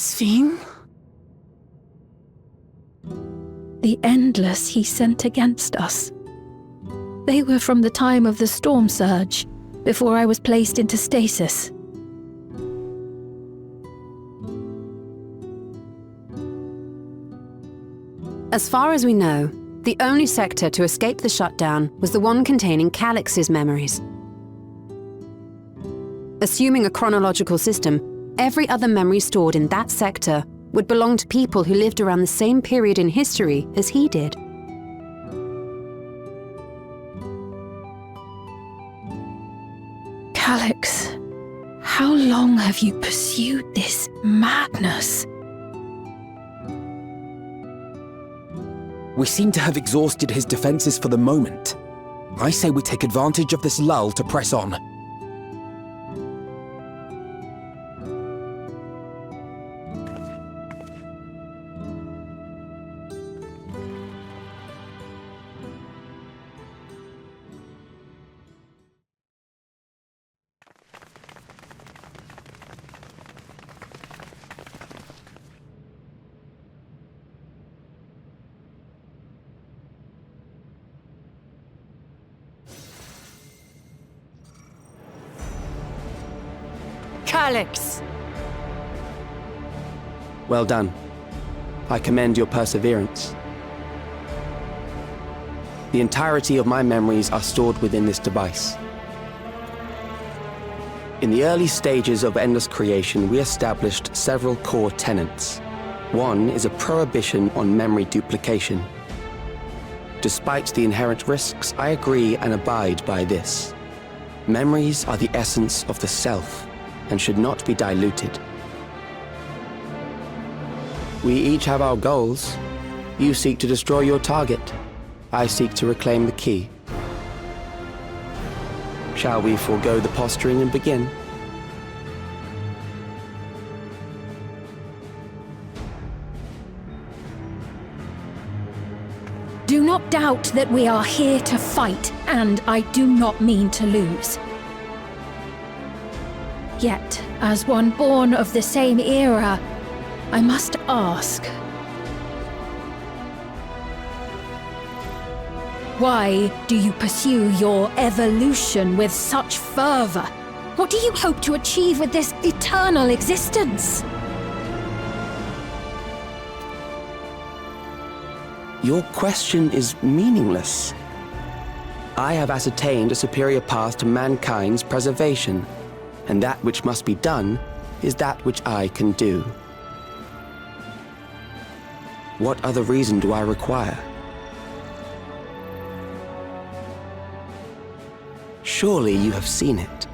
XIV? The Endless he sent against us. They were from the time of the storm surge, before I was placed into stasis. As far as we know, the only sector to escape the shutdown was the one containing Calyx's memories. Assuming a chronological system, every other memory stored in that sector would belong to people who lived around the same period in history as he did. Calyx, how long have you pursued this madness? We seem to have exhausted his defenses for the moment. I say we take advantage of this lull to press on. Calyx! Well done. I commend your perseverance. The entirety of my memories are stored within this device. In the early stages of Endless creation, we established several core tenets. One is a prohibition on memory duplication. Despite the inherent risks, I agree and abide by this. Memories are the essence of the self, and should not be diluted. We each have our goals. You seek to destroy your target. I seek to reclaim the key. Shall we forego the posturing and begin? Do not doubt that we are here to fight, and I do not mean to lose. Yet, as one born of the same era, I must ask, why do you pursue your evolution with such fervor? What do you hope to achieve with this eternal existence? Your question is meaningless. I have ascertained a superior path to mankind's preservation, and that which must be done is that which I can do. What other reason do I require? Surely you have seen it.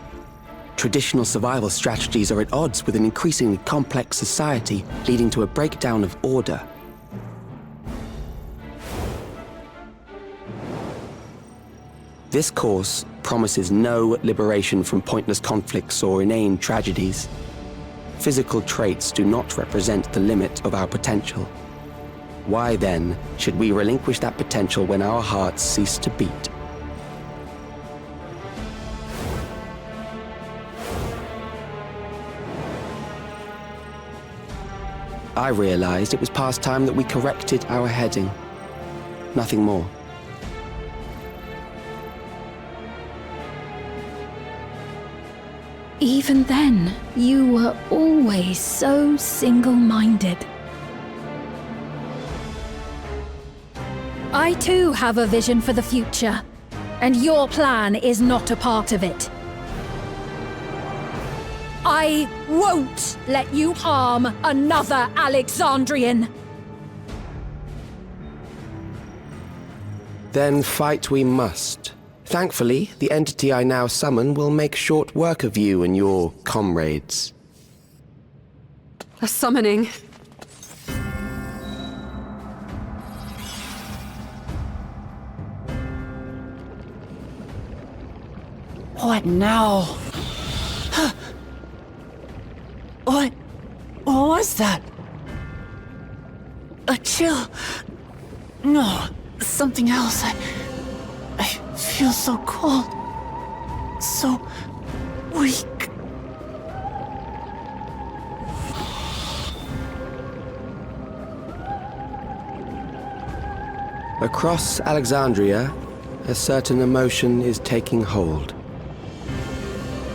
Traditional survival strategies are at odds with an increasingly complex society, leading to a breakdown of order. This course promises no liberation from pointless conflicts or inane tragedies. Physical traits do not represent the limit of our potential. Why then should we relinquish that potential when our hearts cease to beat? I realized it was past time that we corrected our heading. Nothing more. Even then, you were always so single-minded. I too have a vision for the future, and your plan is not a part of it. I won't let you harm another Alexandrian! Then fight we must. Thankfully, the entity I now summon will make short work of you and your comrades. A summoning. What now? What was that? A chill? No, something else. I feel so cold. So weak. Across Alexandria, a certain emotion is taking hold.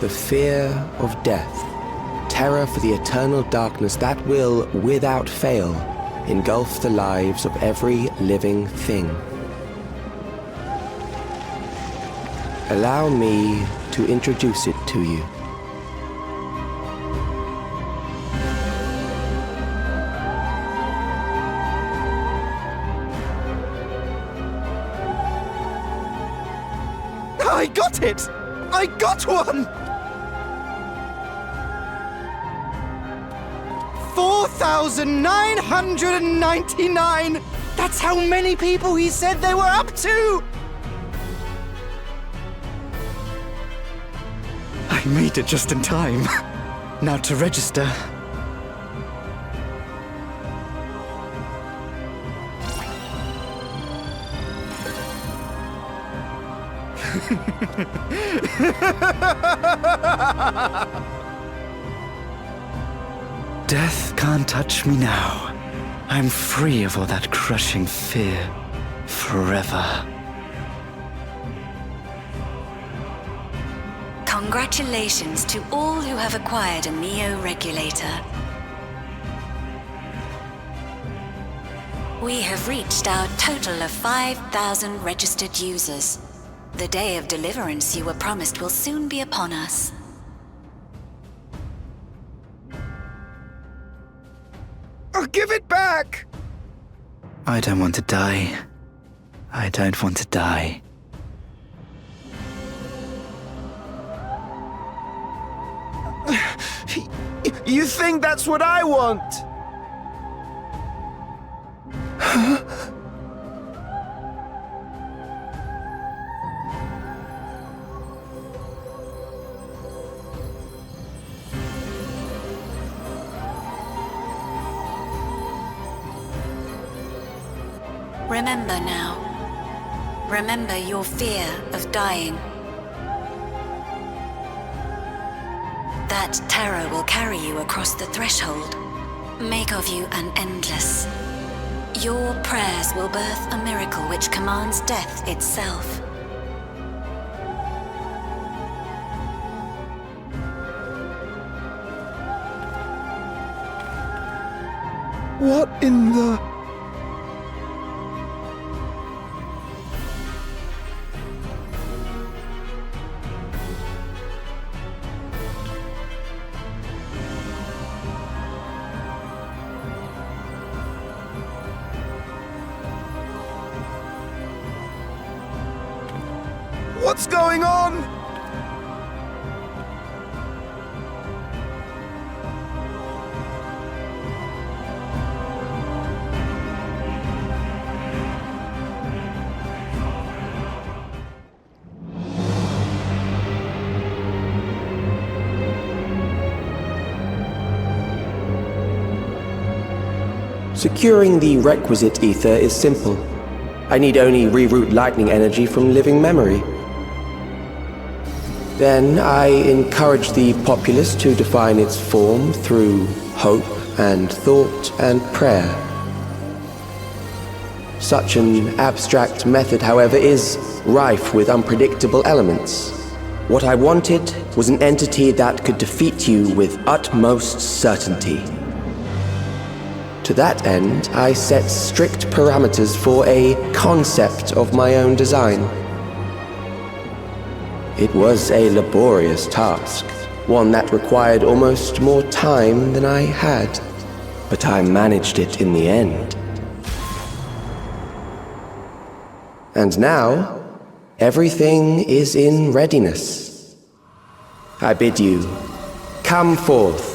The fear of death. Terror for the eternal darkness that will, without fail, engulf the lives of every living thing. Allow me to introduce it to you. I got it! I got one! 4,999! That's how many people he said they were up to! I made it just in time. Now to register. Death can't touch me now. I'm free of all that crushing fear. Forever. Congratulations to all who have acquired a Neo Regulator. We have reached our total of 5,000 registered users. The day of deliverance you were promised will soon be upon us. Oh, give it back! I don't want to die. I don't want to die. You think that's what I want? Remember now. Remember your fear of dying. That terror will carry you across the threshold. Make of you an endless. Your prayers will birth a miracle which commands death itself. What in the... What's going on? Securing the requisite ether is simple. I need only reroute lightning energy from living memory. Then I encourage the populace to define its form through hope and thought and prayer. Such an abstract method, however, is rife with unpredictable elements. What I wanted was an entity that could defeat you with utmost certainty. To that end, I set strict parameters for a concept of my own design. It was a laborious task, one that required almost more time than I had, but I managed it in the end. And now, everything is in readiness. I bid you, come forth.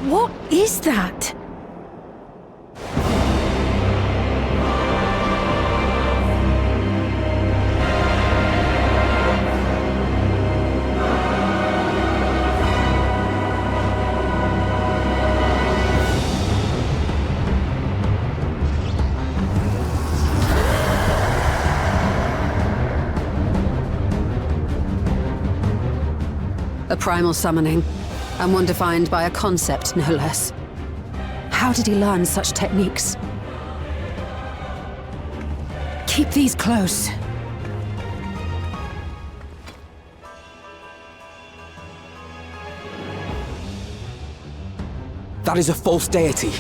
What is that? Primal summoning, and one defined by a concept, no less. How did he learn such techniques? Keep these close. That is a false deity,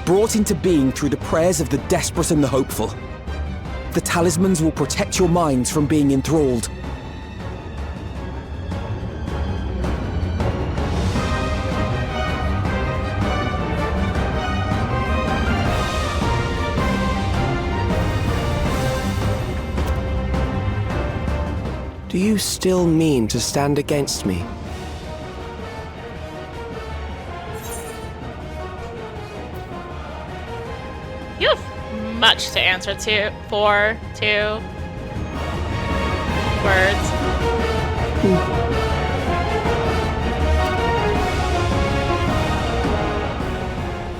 brought into being through the prayers of the desperate and the hopeful. The talismans will protect your minds from being enthralled. Do you still mean to stand against me? You have much to answer to for 2 words.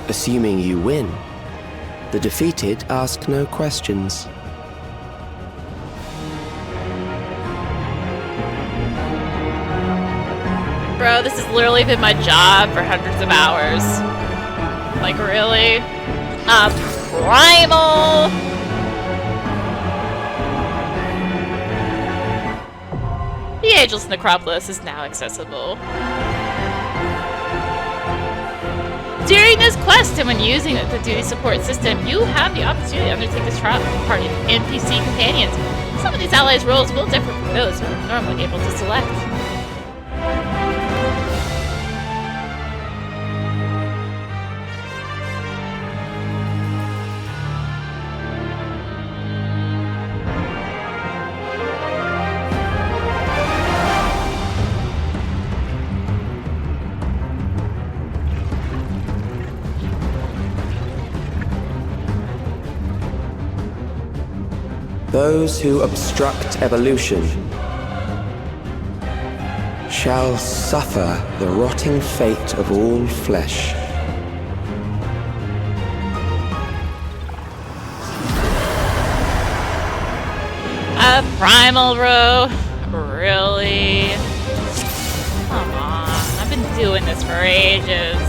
Assuming you win, the defeated ask no questions. Bro, this has literally been my job for hundreds of hours. Like, really? Primal! The Ageless Necropolis is now accessible. During this quest and when using the duty support system, you have the opportunity to undertake this trial with a party of NPC companions. Some of these allies' roles will differ from those who are normally able to select. Those who obstruct evolution shall suffer the rotting fate of all flesh. Primal, bro? Really? Come on, I've been doing this for ages.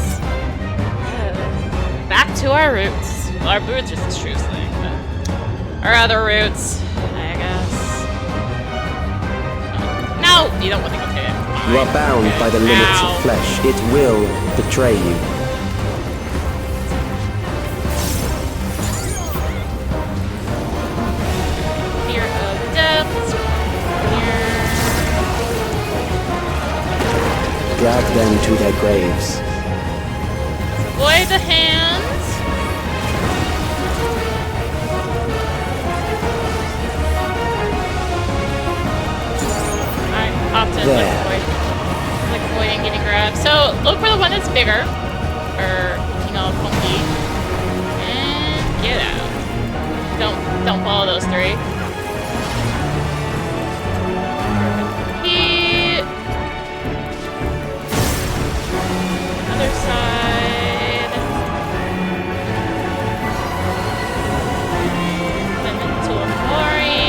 Back to our roots. Well, our roots are the true thing, but our other roots, I guess. No, you don't want to go to it. You are bound by the limits of flesh. It will betray you. Fear of death. Drag them to their graves. Avoid the hands. I'm often like avoiding getting grabbed. So look for the one that's bigger, or looking all funky, and get out. Don't follow those 3. Hit. Other side. Then into a Mori.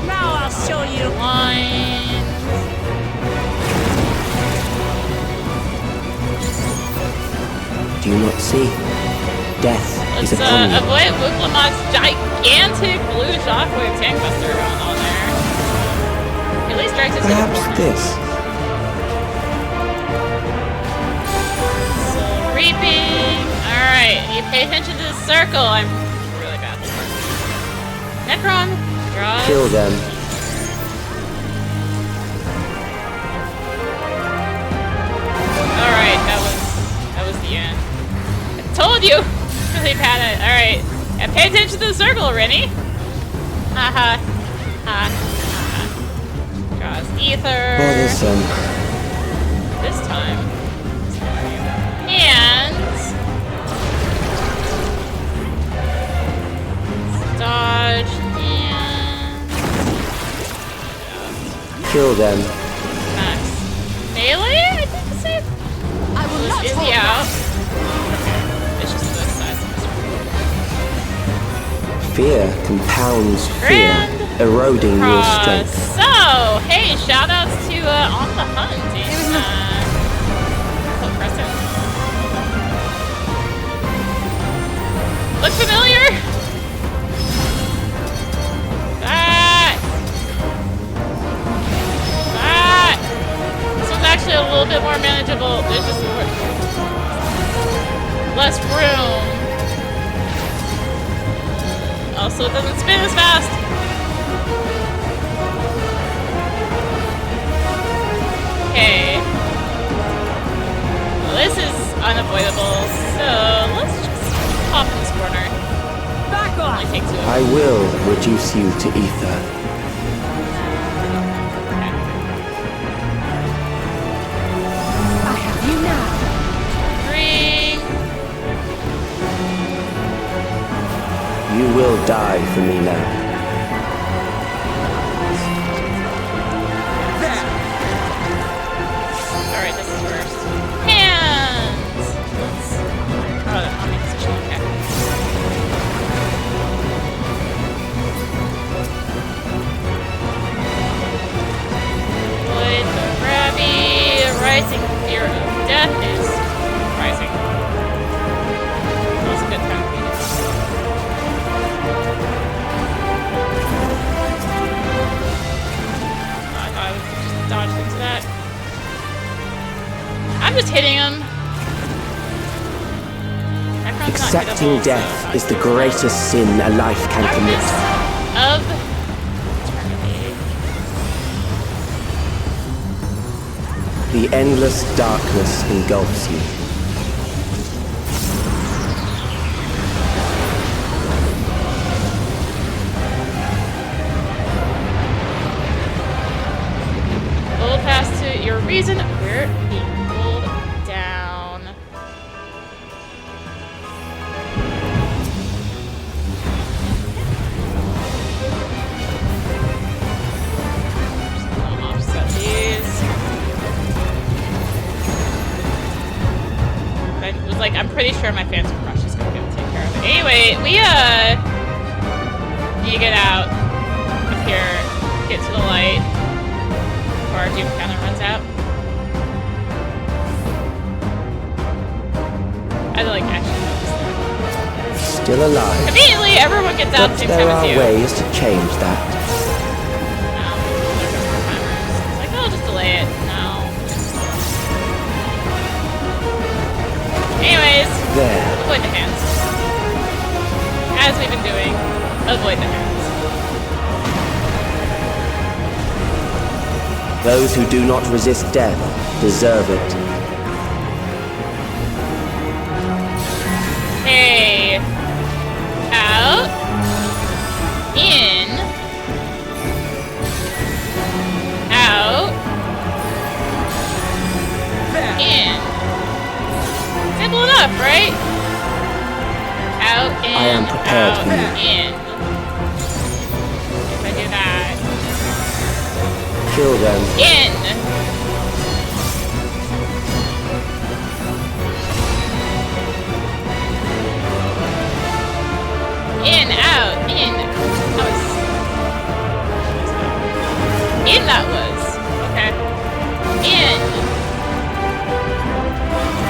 Now I'll show you. Lines. Do you not see? Death Let's is upon you. avoid Wuklamot's gigantic blue shockwave tank buster going on there. At least strikes us in the Perhaps corner. this. So reaping. Alright, you pay attention to the circle. I'm really bad at this part. Necron, draw. Kill them. Alright, that was the end. I told you! Really bad at it. Alright. Yeah, pay attention to the circle, Rennie. Haha. Ha. Draws ether. Bothersome. This time. And dodge and Kill them. max. Melee, I think the same. I will not Is he hold out? It's just the size of this. Fear compounds fear. Grand eroding your strength. So, hey, shoutouts to On the Hunt in Crescent. Look familiar? This one's actually a little bit more manageable. There's just less room. Also, it doesn't spin as fast. Okay. Well, this is unavoidable, so let's just pop in this corner. Back off! Only take 2 of them. I will reduce you to ether. I have you now. Ring. You will die for me now. Alright, this is first. Hands! Let's... Oh, I'll make this a okay. Avoid the grabby. Rising fear of death is rising. That's a good time. I thought I would just dodge into that. I'm just hitting him. Accepting death is the greatest sin a life can commit. Of eternity. The endless darkness engulfs you. Hold fast to your reason. We're being pulled down. Just offset these. I was like, I'm pretty sure my Phantom Rush is gonna be able to take care of it. Anyway, we need to get out of here, get to the light. Our doom counter runs out. I like actually notice that. Still alive. Conveniently, everyone gets out at But the same there time as are you. ways to change that. There's no more timers. It's like, oh, just delay it. No. Anyways, There. avoid the hands. As we've been doing, avoid the hands. Those who do not resist death deserve it. Hey. Out. In. Out. In. Simple enough, right? Out, in, I am prepared out, for you. in. If I do that. Kill them. In. In, out, in. That was... In that was. Okay. In.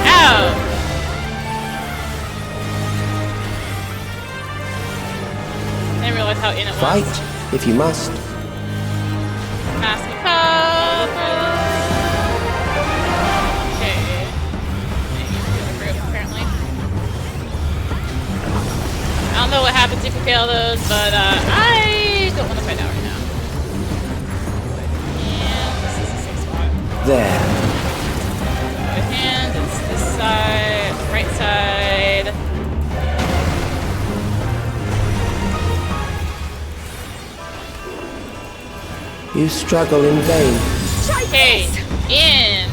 Out. I didn't realize how in it was. Fight, if you must. Mask cover. Okay. Group, apparently. I don't know what happens if you fail those, but I don't want to find out right now. And this is the 6th one. There. Right hand, it's this side, right side. You struggle in vain. Okay, in.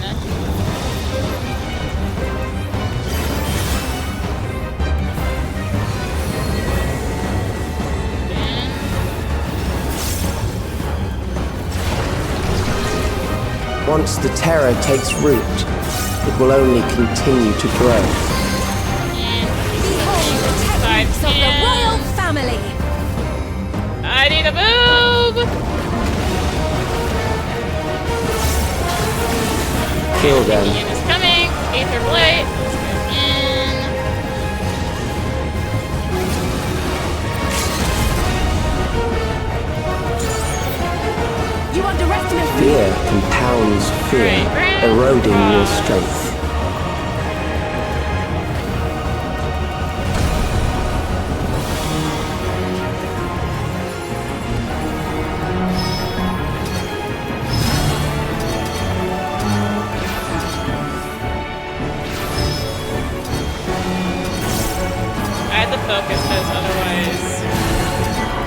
Once the terror takes root, it will only continue to grow. And side Of the royal family. I I need to move! Kill them. Ian is coming. Aether Blight. Let's go in. You underestimate me! Fear compounds fear, Right, eroding your Grandpa. strength. I had to focus this, otherwise.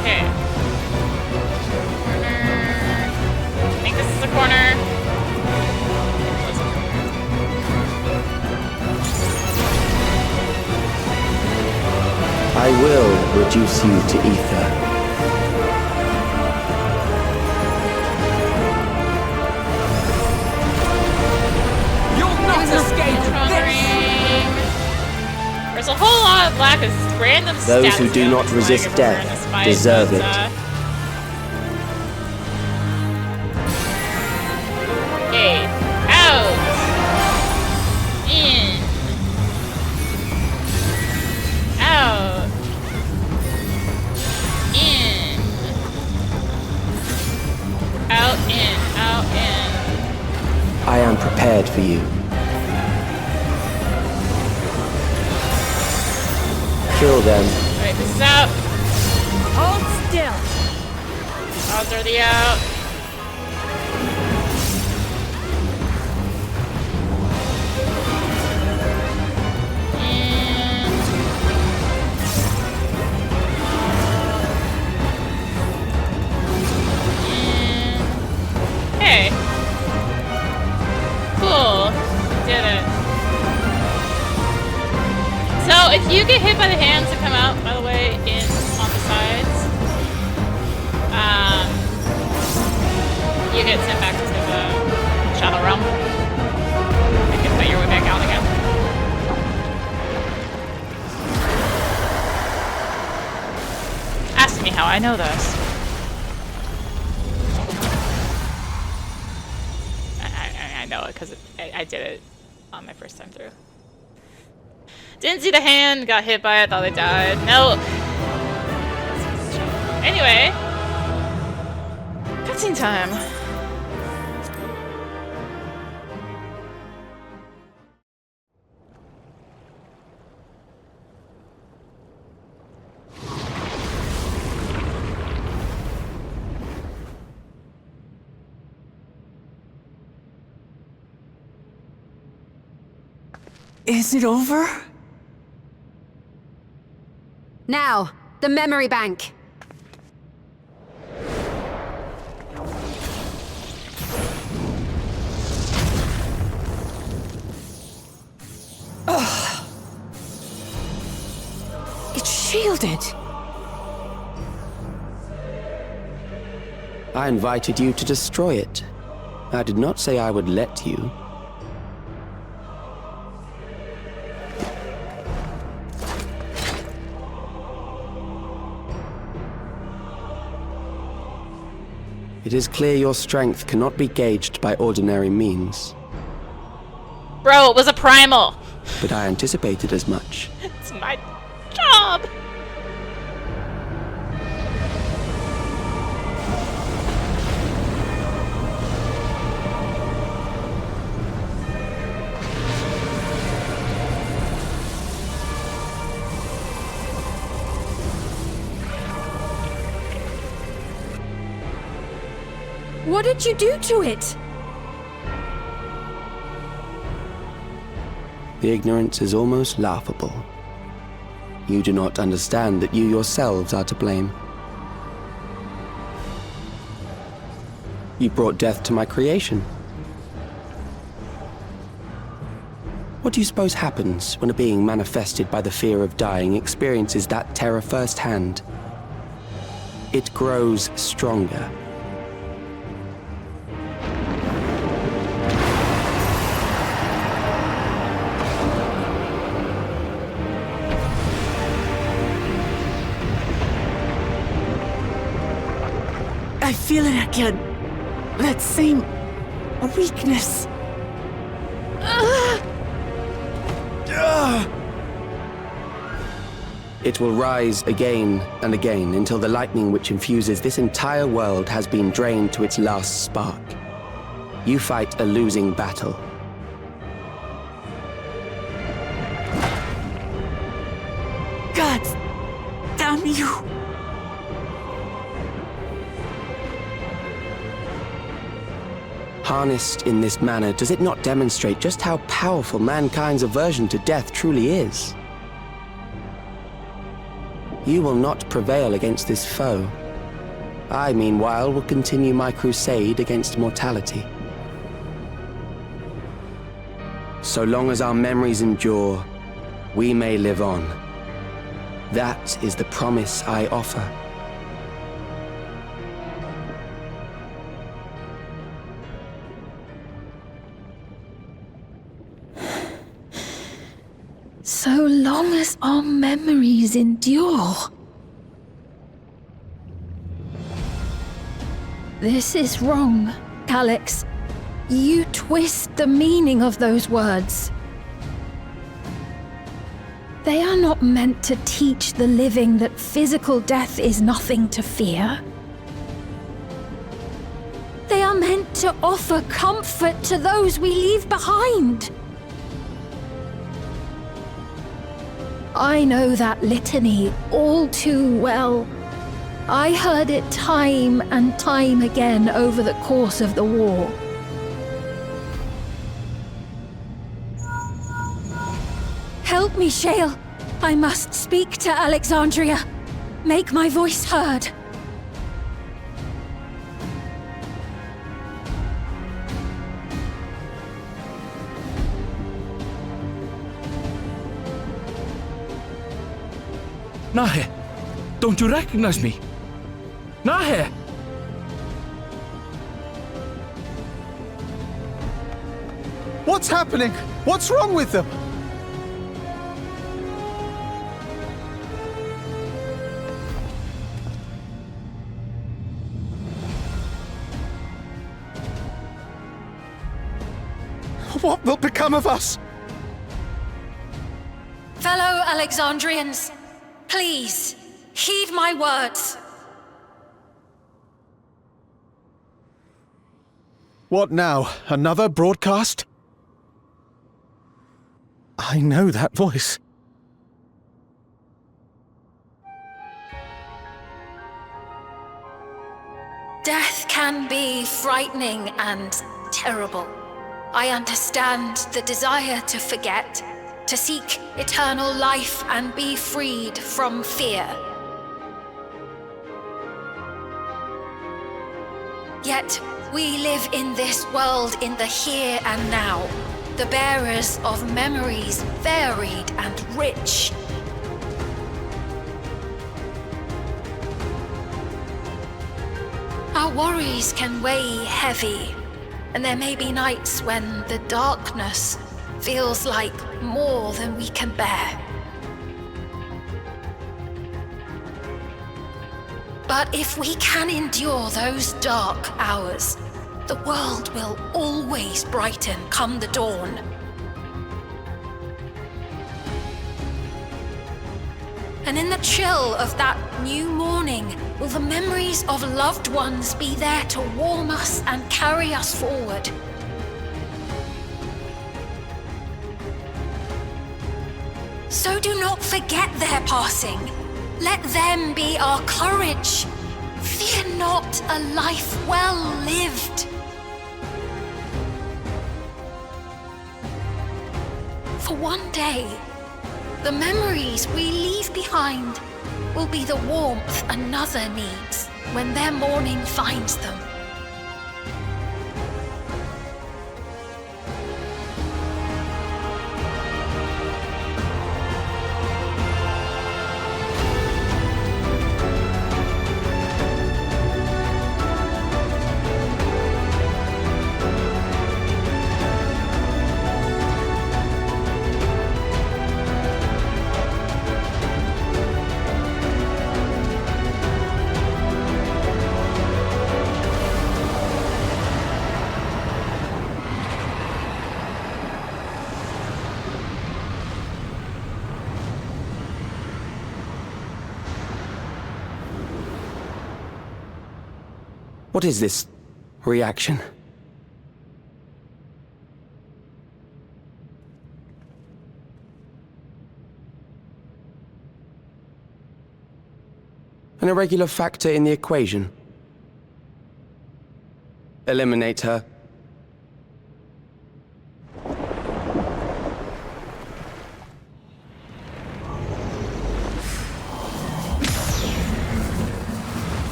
Okay. Corner. I think this is the corner. I will reduce you to ether. You'll not escape this! Conquering. There's a whole lot of lack of random Those stats who do going not on resist everywhere in death this fight, deserve but, it. Okay. Out. In. Out. In. Out, in, out, in. I am prepared for you. Kill them. Alright, this is out. Hold still! Odds are the out. Hey. Cool. Did it. So if you get hit by the hands that come out, by the way, in on the sides, you get sent back to the Shadow Realm. You can fight your way back out again. Ask me how I know this. I know it because I did it on my first time through. Didn't see the hand, got hit by it, thought I died. No. Anyway. Cutscene time. Is it over? Now, the memory bank. It's shielded. I invited you to destroy it. I did not say I would let you. It is clear your strength cannot be gauged by ordinary means, Bro, it was a primal. but I anticipated as much. It's my job. What did you do to it? The ignorance is almost laughable. You do not understand that you yourselves are to blame. You brought death to my creation. What do you suppose happens when a being manifested by the fear of dying experiences that terror firsthand? It grows stronger. I feel it again. That same weakness. It will rise again and again until the lightning which infuses this entire world has been drained to its last spark. You fight a losing battle. God damn you! Harnessed in this manner, does it not demonstrate just how powerful mankind's aversion to death truly is? You will not prevail against this foe. I, meanwhile, will continue my crusade against mortality. So long as our memories endure, we may live on. That is the promise I offer. So long as our memories endure. This is wrong, Calyx. You twist the meaning of those words. They are not meant to teach the living that physical death is nothing to fear. They are meant to offer comfort to those we leave behind. I know that litany all too well. I heard it time and time again over the course of the war. Help me, Shale. I must speak to Alexandria. Make my voice heard. Nahe, don't you recognize me? Nahe! What's happening? What's wrong with them? What will become of us? Fellow Alexandrians, please, heed my words. What now? Another broadcast? I know that voice. Death can be frightening and terrible. I understand the desire to forget, to seek eternal life and be freed from fear. Yet, we live in this world in the here and now, the bearers of memories varied and rich. Our worries can weigh heavy, and there may be nights when the darkness feels like more than we can bear. But if we can endure those dark hours, the world will always brighten come the dawn. And in the chill of that new morning, will the memories of loved ones be there to warm us and carry us forward? So do not forget their passing. Let them be our courage. Fear not a life well lived. For one day, the memories we leave behind will be the warmth another needs when their morning finds them. What is this reaction? An irregular factor in the equation. Eliminate her.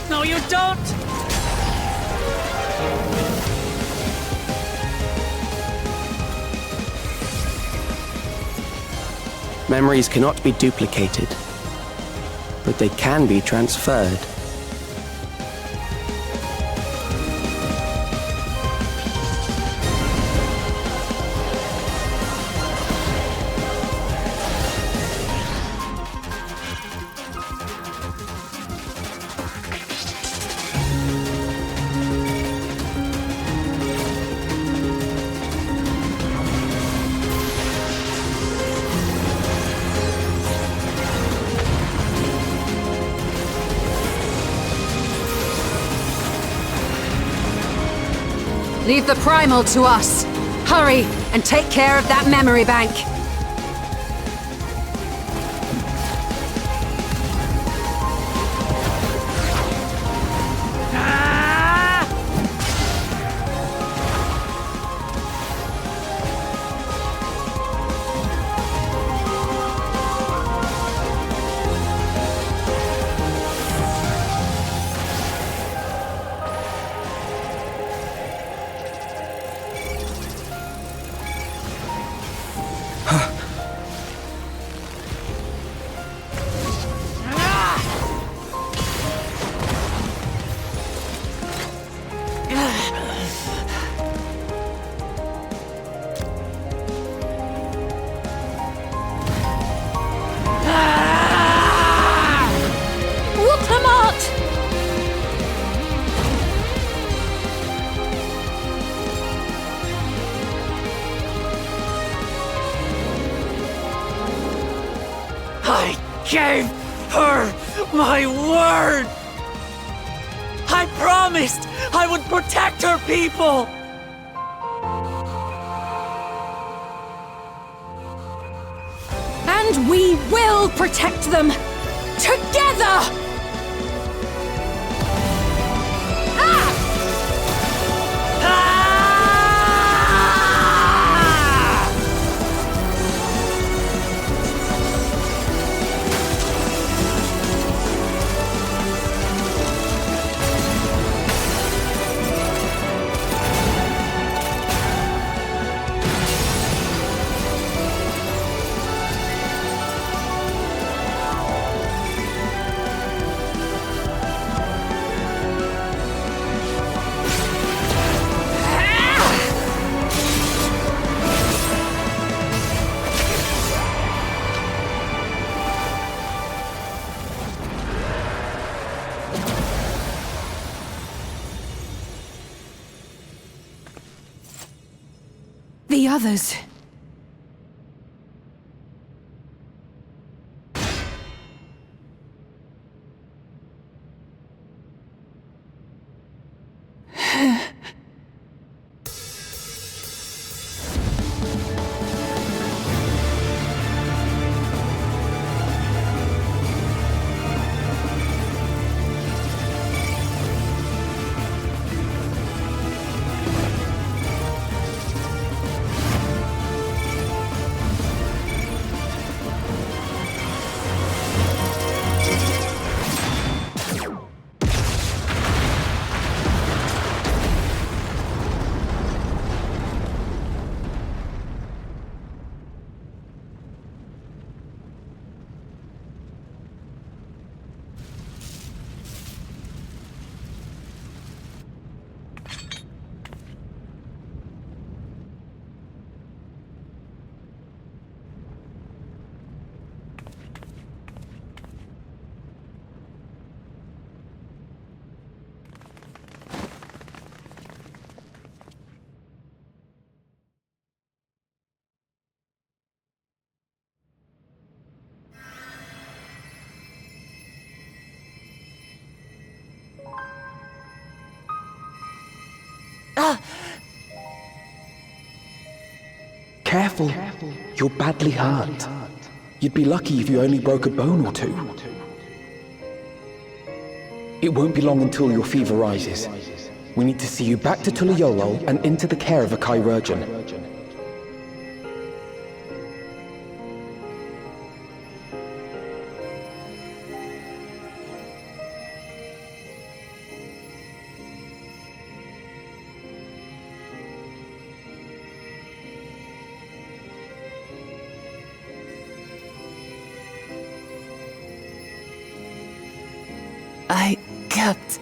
No, you don't! Memories cannot be duplicated, but they can be transferred. Leave the Primal to us. Hurry and take care of that memory bank. I gave her my word! I promised I would protect her people! And we will protect them! Together! The others. Careful. You're badly hurt. You'd be lucky if you only broke a bone or two. It won't be long until your fever rises. We need to see you back to Tulayolo and into the care of a chirurgeon. I kept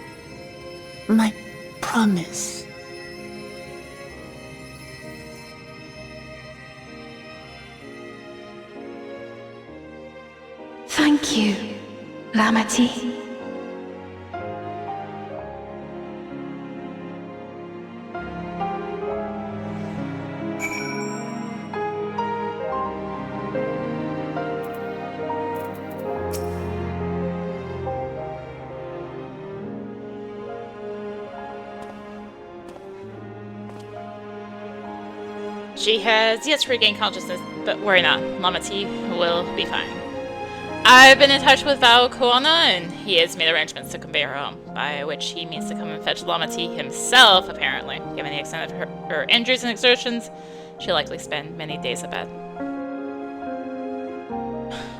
my promise. Thank you, Lamity. She has yet to regain consciousness, but worry not. Lamity will be fine. I've been in touch with Val Koana, and he has made arrangements to convey her home, by which he means to come and fetch Lamity himself, apparently. Given the extent of her injuries and exertions, she'll likely spend many days abed.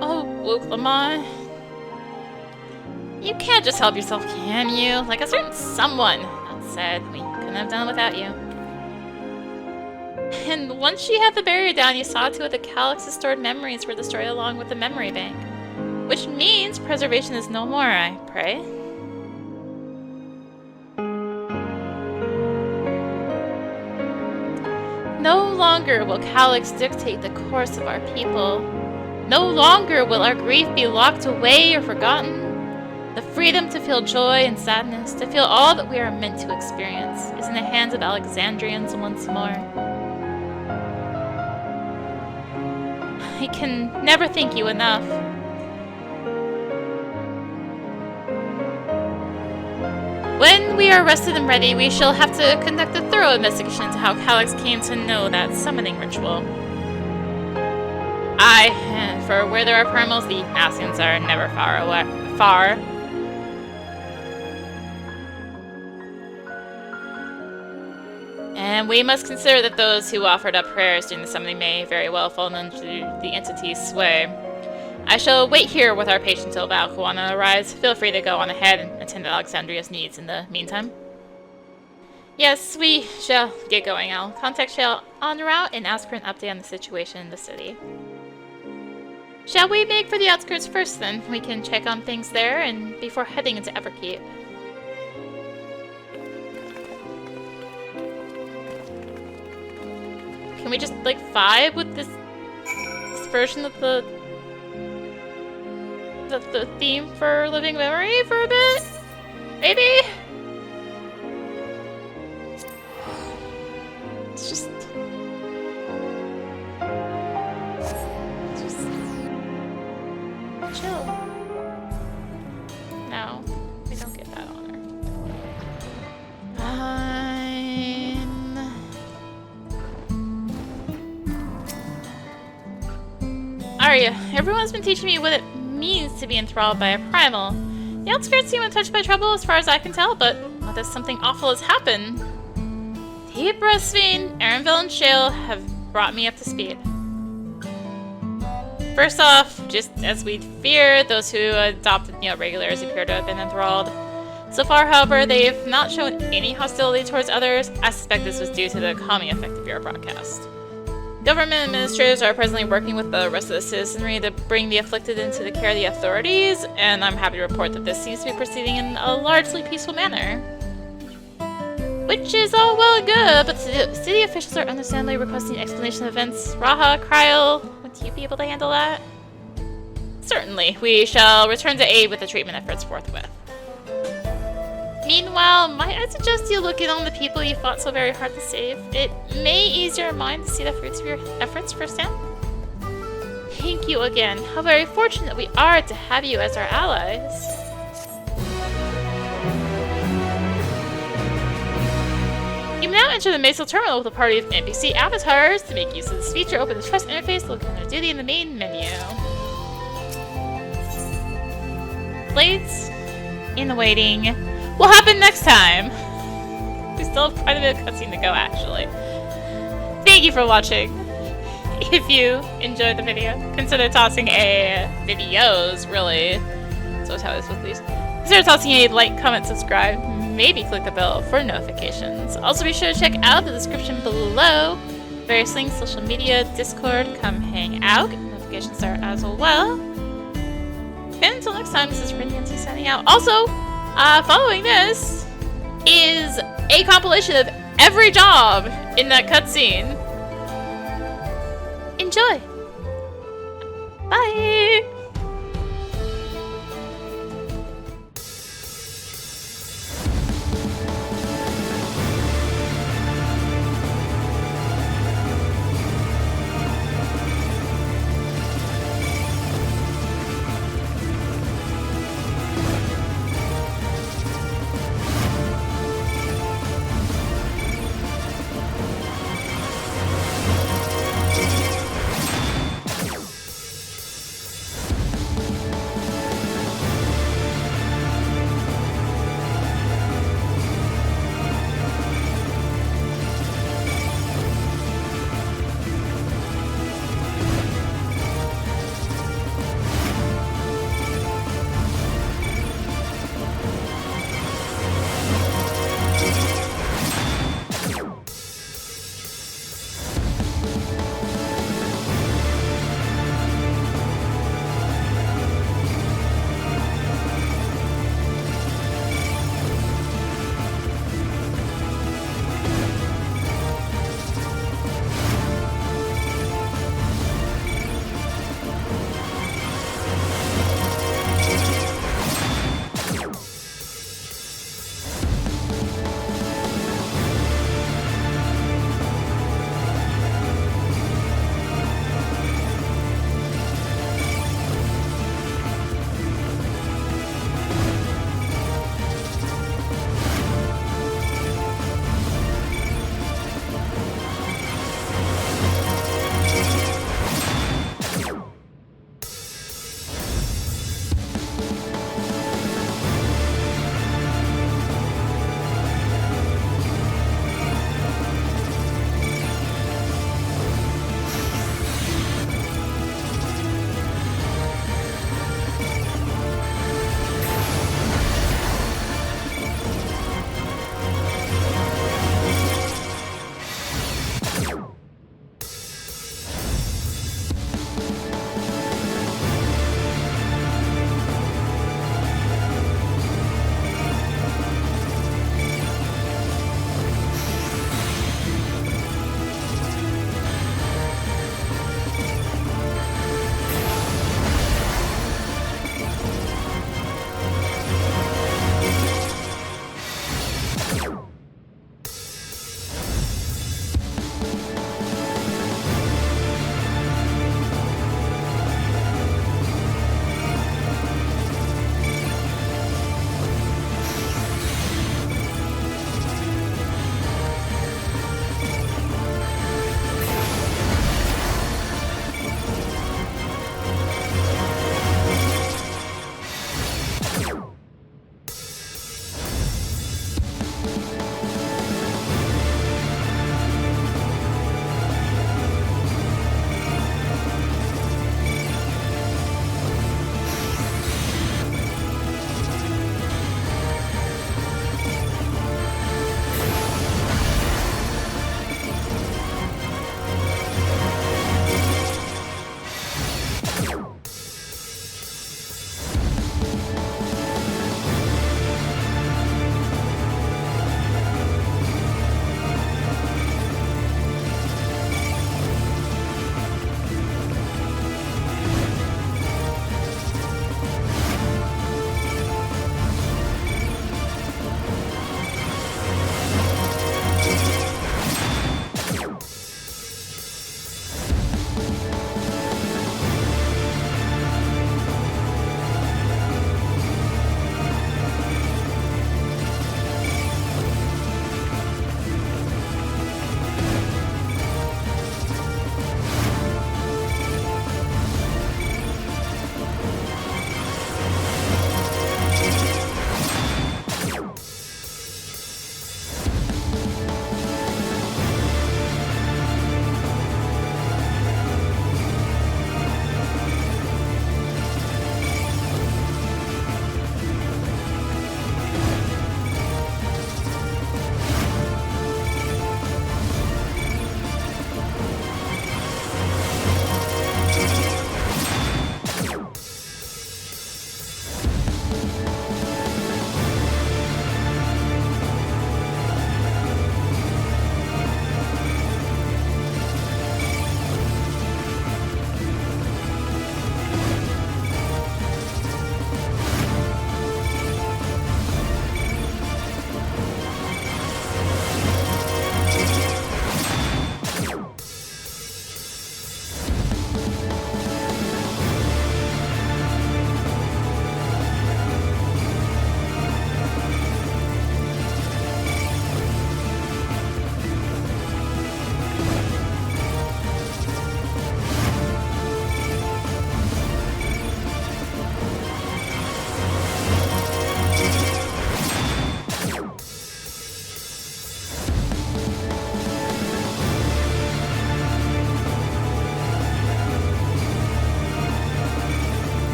Oh, Luke Lamont. You can't just help yourself, can you? Like a certain someone. That said, we couldn't have done it without you. And once she had the barrier down, you saw to it that Calyx's stored memories were destroyed along with the memory bank. Which means preservation is no more, I pray. No longer will Calyx dictate the course of our people. No longer will our grief be locked away or forgotten. The freedom to feel joy and sadness, to feel all that we are meant to experience, is in the hands of Alexandrians once more. I can never thank you enough. When we are rested and ready, we shall have to conduct a thorough investigation into how Calyx came to know that summoning ritual. Aye, for where there are primals, the Ascians are never far. And we must consider that those who offered up prayers during the summoning may very well fall under the entity's sway. I shall wait here with our patient till Val Koana arrives. Feel free to go on ahead and attend to Alexandria's needs in the meantime. Yes, we shall get going. I'll contact Shell en route and ask for an update on the situation in the city. Shall we make for the outskirts first then? We can check on things there and before heading into Everkeep. Can we just, like, vibe with this version of the theme for Living Memory for a bit? Maybe? It's just chill. No, we don't get that honor. Arya, everyone's been teaching me what it means to be enthralled by a primal. The outskirts seem untouched by trouble as far as I can tell, but what if something awful has happened? Deep breastfeeding, Erenville and Shale have brought me up to speed. First off, just as we'd feared, those who adopted Neo Regulators appear to have been enthralled. So far, however, they've not shown any hostility towards others. I suspect this was due to the calming effect of your broadcast. Government administrators are presently working with the rest of the citizenry to bring the afflicted into the care of the authorities, and I'm happy to report that this seems to be proceeding in a largely peaceful manner. Which is all well and good, but city officials are understandably requesting explanation of events. Raha, Kryl, would you be able to handle that? Certainly, we shall return to aid with the treatment efforts forthwith. Meanwhile, might I suggest you look in on the people you fought so very hard to save? It may ease your mind to see the fruits of your efforts firsthand. Thank you again. How very fortunate we are to have you as our allies. now enter the Meso Terminal with a party of NPC avatars. To make use of this feature, open the Trust interface, look under Duty in the main menu. Blades in the waiting will happen next time. We still have quite a bit of cutscene to go, actually. Thank you for watching. If you enjoyed the video, consider tossing a videos, really. So how it's with these. Consider tossing a like, comment, subscribe, maybe click the bell for notifications. Also be sure to check out the description below. Various links, social media, Discord, come hang out. Notifications are as well. And until next time, this is rinimt signing out. Also, following this is a compilation of every job in that cutscene. Enjoy!